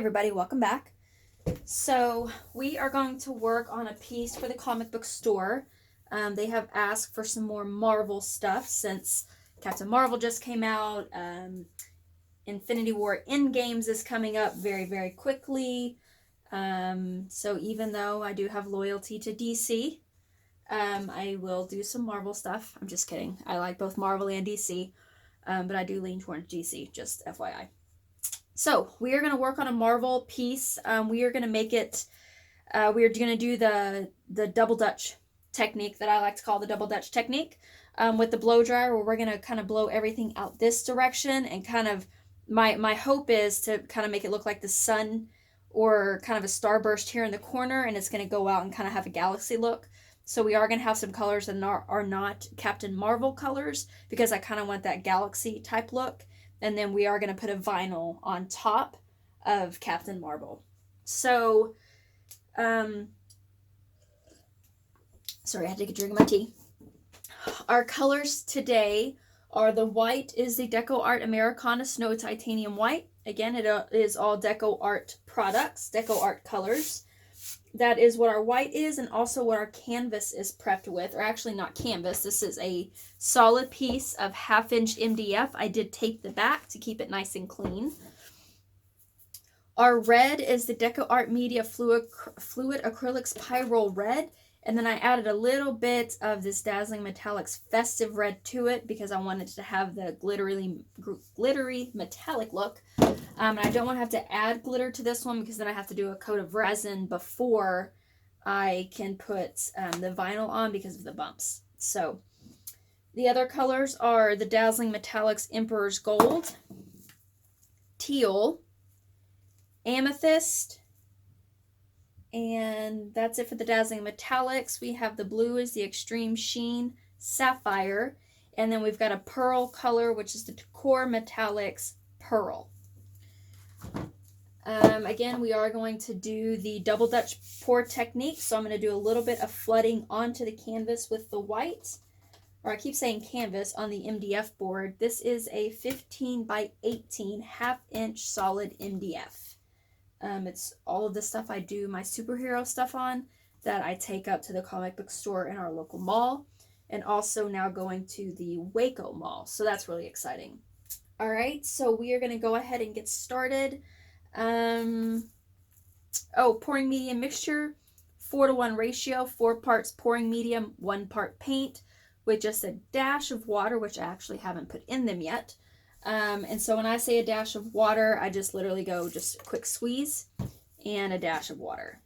everybody, welcome back. So we are going to work on a piece for the comic book store. They have asked for some more Marvel stuff since Captain Marvel just came out. Infinity War Endgames is coming up very, very quickly. So even though I do have loyalty to DC, I will do some Marvel stuff. I'm just kidding. I like both Marvel and DC, but I do lean towards DC, just FYI. So we are going to work on a Marvel piece. We are going to make it, we are going to do the double Dutch technique that I like to call the double Dutch technique with the blow dryer, where we're going to kind of blow everything out this direction and kind of, my hope is to kind of make it look like the sun or kind of a starburst here in the corner, and it's going to go out and kind of have a galaxy look. So we are going to have some colors that are not Captain Marvel colors, because I kind of want that galaxy type look. And then we are going to put a vinyl on top of Captain Marvel. So, sorry, I had to take a drink of my tea. Our colors today are the white is the DecoArt Americana Snow Titanium White. Again, it is all DecoArt products, DecoArt colors. That is what our white is, and also what our canvas is prepped with, or actually not canvas. This is a solid piece of 1/2" MDF. I did tape the back to keep it nice and clean. Our red is the DecoArt Media Fluid Acrylics Pyrolle Red, and then I added a little bit of this Dazzling Metallics Festive Red to it because I wanted to have the glittery metallic look. And I don't want to have to add glitter to this one because then I have to do a coat of resin before I can put the vinyl on because of the bumps. So the other colors are the Dazzling Metallics Emperor's Gold, Teal, Amethyst, and that's it for the Dazzling Metallics. We have the blue is the Extreem Sheen, Sapphire, and then we've got a pearl color, which is the Decor Metallics Pearl. Again, we are going to do the double Dutch pour technique, so I'm going to do a little bit of flooding onto the canvas with the white, or I keep saying canvas, on the MDF board. This is a 15 by 18 1/2" solid MDF. It's all of the stuff I do my superhero stuff on that I take up to the comic book store in our local mall, and also now going to the Waco Mall, so that's really exciting. All right, so we are going to go ahead and get started. Pouring medium mixture, 4:1 ratio, 4 parts pouring medium, 1 part paint, with just a dash of water, which I actually haven't put in them yet. And so when I say a dash of water, I just literally go just a quick squeeze and a dash of water.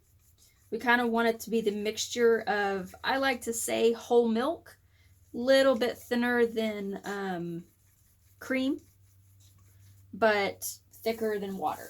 We kind of want it to be the mixture of, I like to say, whole milk, little bit thinner than cream, but thicker than water.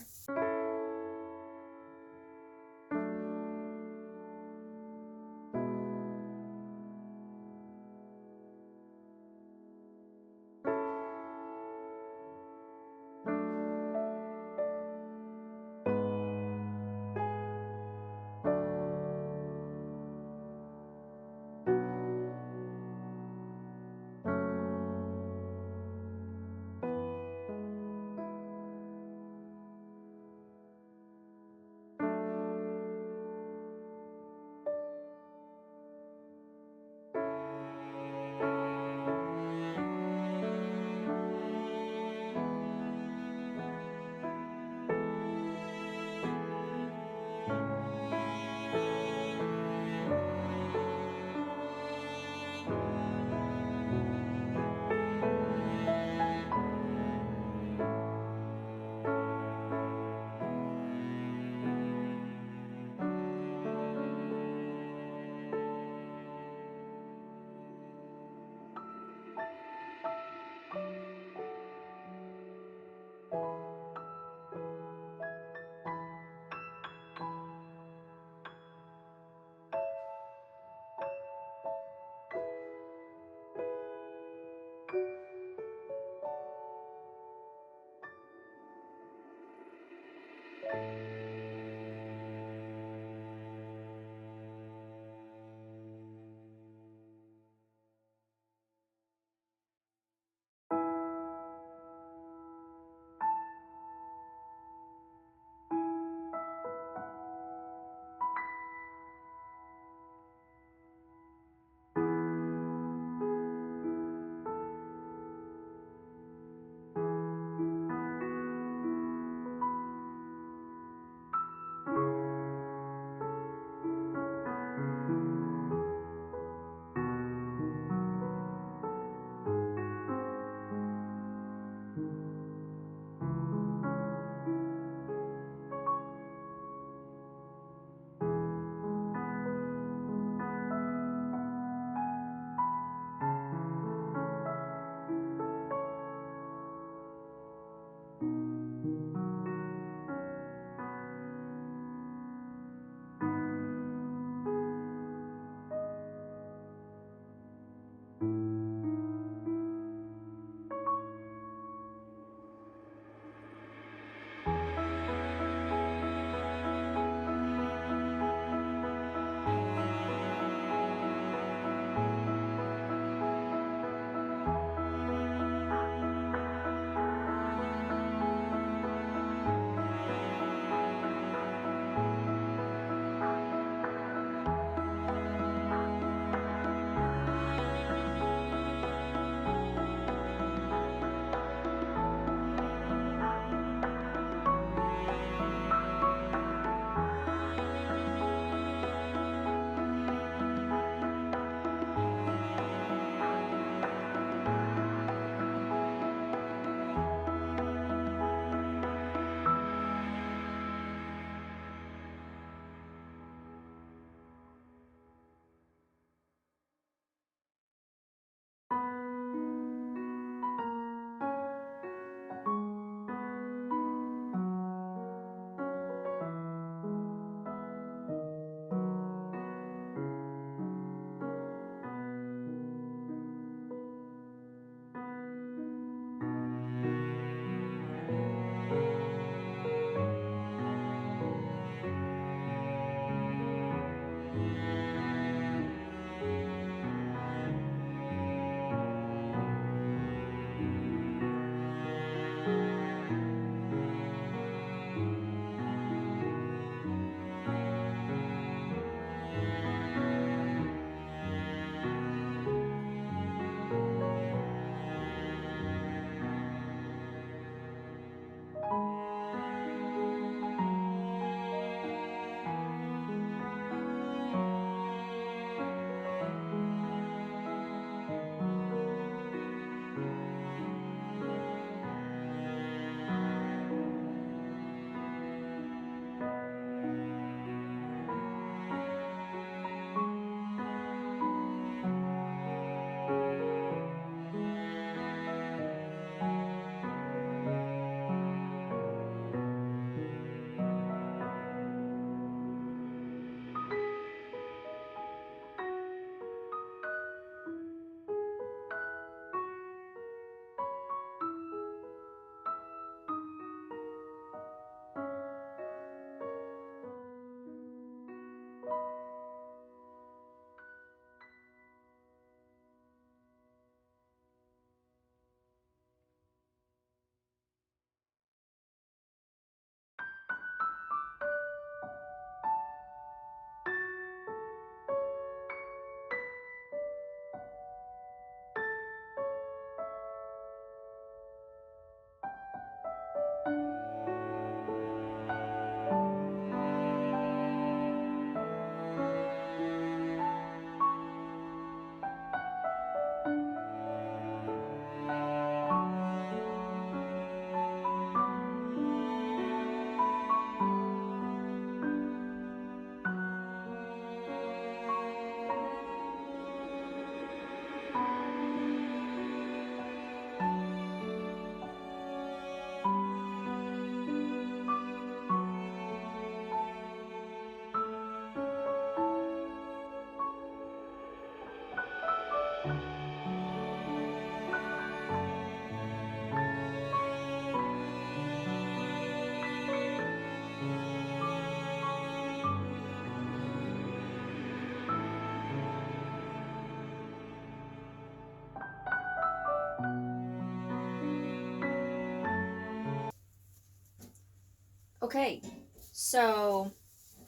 Okay, so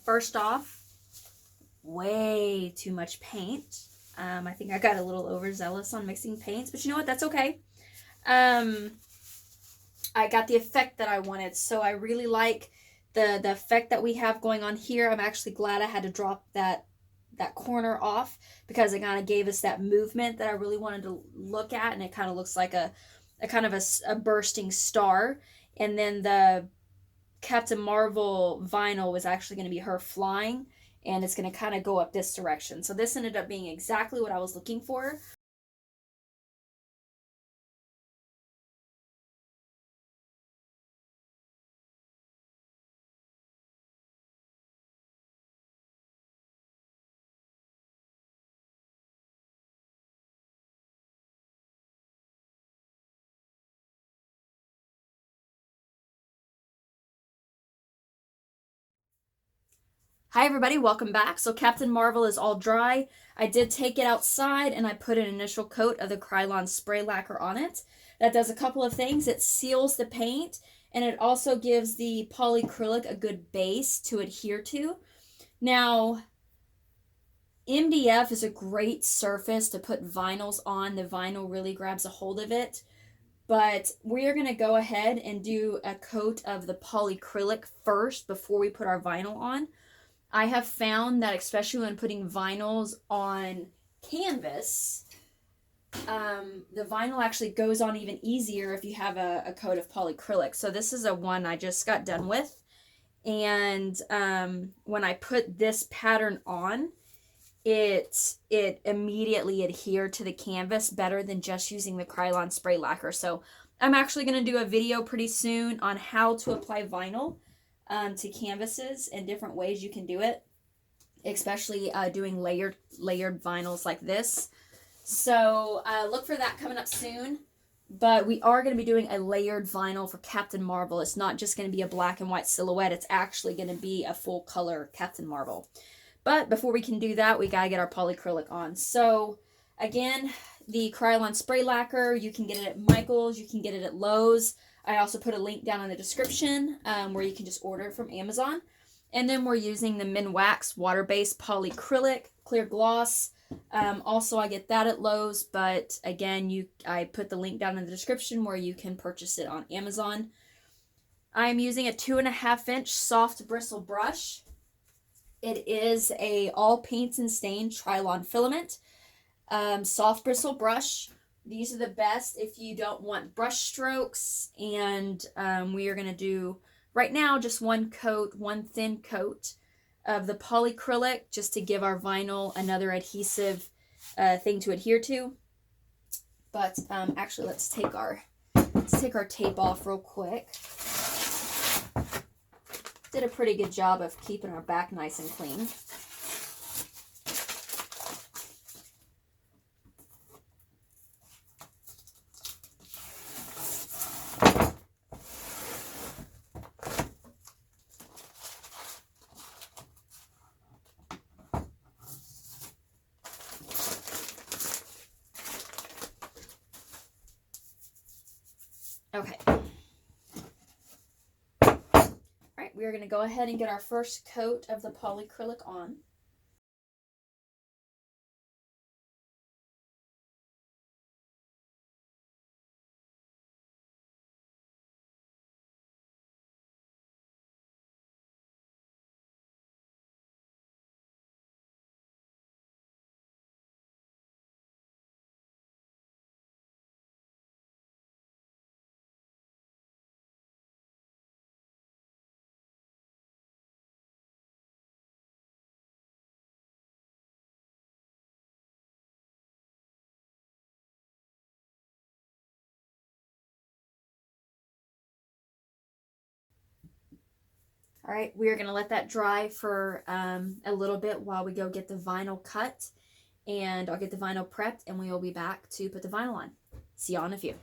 first off, way too much paint. I think I got a little overzealous on mixing paints, but you know what? That's okay. I got the effect that I wanted, so I really like the effect that we have going on here. I'm actually glad I had to drop that corner off because it kind of gave us that movement that I really wanted to look at, and it kind of looks like a kind of a bursting star. And then the Captain Marvel vinyl was actually going to be her flying, and it's going to kind of go up this direction. So this ended up being exactly what I was looking for. Hi everybody, welcome back. So Captain Marvel is all dry. I did take it outside and I put an initial coat of the Krylon spray lacquer on it. That does a couple of things. It seals the paint and it also gives the polycrylic a good base to adhere to. Now, MDF is a great surface to put vinyls on. The vinyl really grabs a hold of it. But we are going to go ahead and do a coat of the polycrylic first before we put our vinyl on. I have found that especially when putting vinyls on canvas, the vinyl actually goes on even easier if you have a coat of polycrylic. So this is a one I just got done with. And when I put this pattern on, it immediately adhered to the canvas better than just using the Krylon spray lacquer. So I'm actually going to do a video pretty soon on how to apply vinyl to canvases and different ways you can do it, especially doing layered vinyls like this. So look for that coming up soon. But we are going to be doing a layered vinyl for Captain Marvel. It's not just going to be a black and white silhouette. It's actually going to be a full color Captain Marvel. But before we can do that, we got to get our polycrylic on. So again, the Krylon spray lacquer, you can get it at Michael's, you can get it at Lowe's. I also put a link down in the description where you can just order it from Amazon. And then we're using the Minwax water-based polycrylic clear gloss. Also, I get that at Lowe's, but again, I put the link down in the description where you can purchase it on Amazon. I'm using a 2.5-inch soft bristle brush. It is a all paints and stains Krylon filament soft bristle brush. These are the best if you don't want brush strokes, and we are going to do right now just one thin coat of the polycrylic just to give our vinyl another adhesive thing to adhere to. But actually, let's take our tape off real quick. Did a pretty good job of keeping our back nice and clean. Okay. Alright, we are going to go ahead and get our first coat of the polycrylic on. All right, we are going to let that dry for a little bit while we go get the vinyl cut, and I'll get the vinyl prepped, and we will be back to put the vinyl on. See y'all in a few.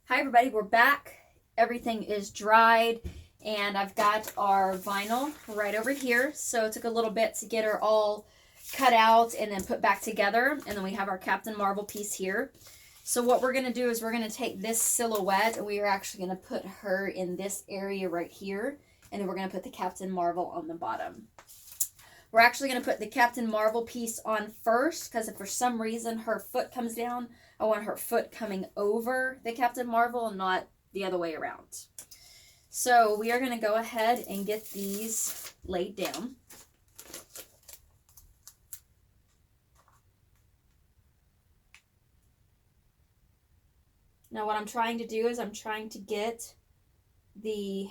Hi everybody, we're back. Everything is dried, and I've got our vinyl right over here. So it took a little bit to get her all cut out and then put back together, and then we have our Captain Marvel piece here. So what we're going to do is we're going to take this silhouette and we are actually going to put her in this area right here. And then we're going to put the Captain Marvel on the bottom. We're actually going to put the Captain Marvel piece on first because if for some reason her foot comes down, I want her foot coming over the Captain Marvel and not the other way around. So we are going to go ahead and get these laid down. Now what I'm trying to do is I'm trying to get the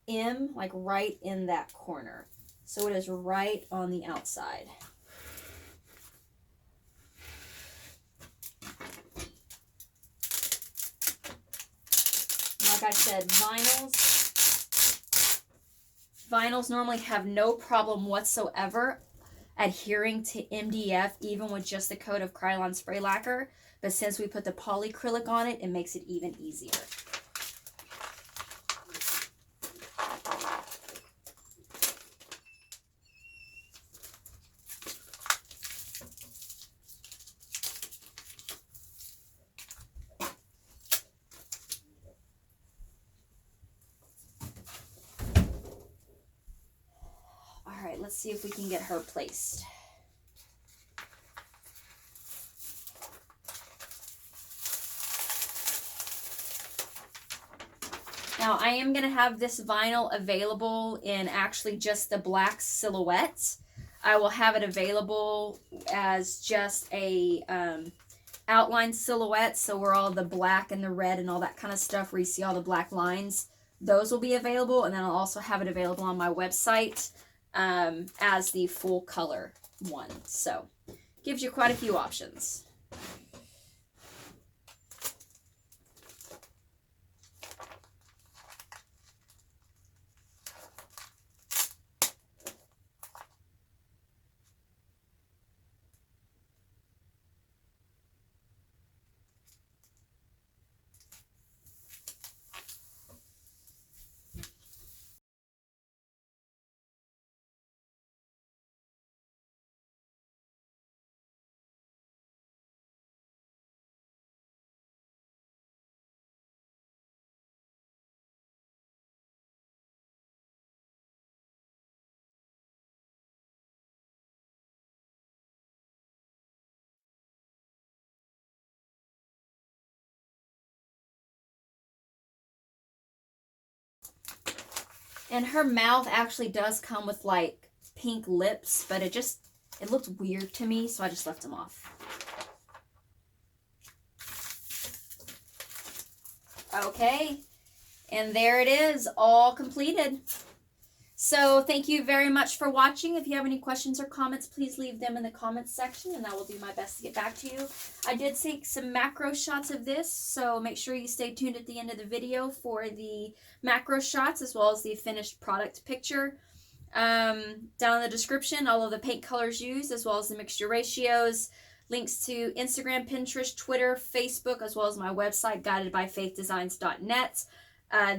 M like right in that corner. So it is right on the outside. Like I said, vinyls normally have no problem whatsoever adhering to MDF, even with just the coat of Krylon spray lacquer. But since we put the polycrylic on it, it makes it even easier. All right, let's see if we can get her placed. Now, I am going to have this vinyl available in actually just the black silhouette. I will have it available as just a outline silhouette, so where all the black and the red and all that kind of stuff, where you see all the black lines, those will be available. And then I'll also have it available on my website as the full color one. So, gives you quite a few options. And her mouth actually does come with like pink lips, but it looked weird to me, so I just left them off. Okay, and there it is, all completed. So thank you very much for watching. If you have any questions or comments, please leave them in the comments section and I will do my best to get back to you. I did take some macro shots of this, so make sure you stay tuned at the end of the video for the macro shots as well as the finished product picture. Down in the description, all of the paint colors used as well as the mixture ratios, links to Instagram, Pinterest, Twitter, Facebook, as well as my website, guidedbyfaithdesigns.net.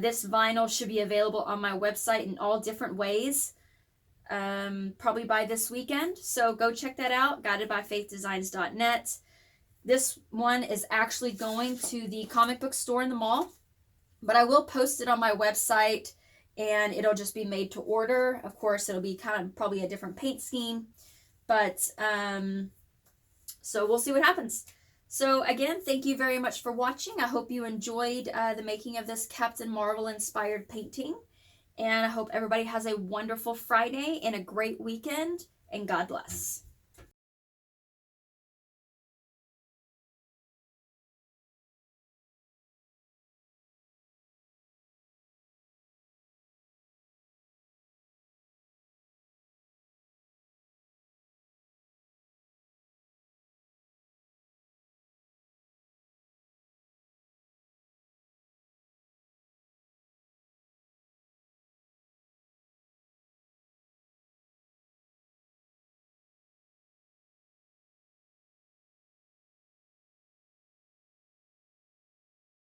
This vinyl should be available on my website in all different ways, probably by this weekend. So go check that out, guidedbyfaithdesigns.net. This one is actually going to the comic book store in the mall, but I will post it on my website and it'll just be made to order. Of course, it'll be kind of probably a different paint scheme, but so we'll see what happens. So again, thank you very much for watching. I hope you enjoyed the making of this Captain Marvel inspired painting. And I hope everybody has a wonderful Friday and a great weekend. And God bless.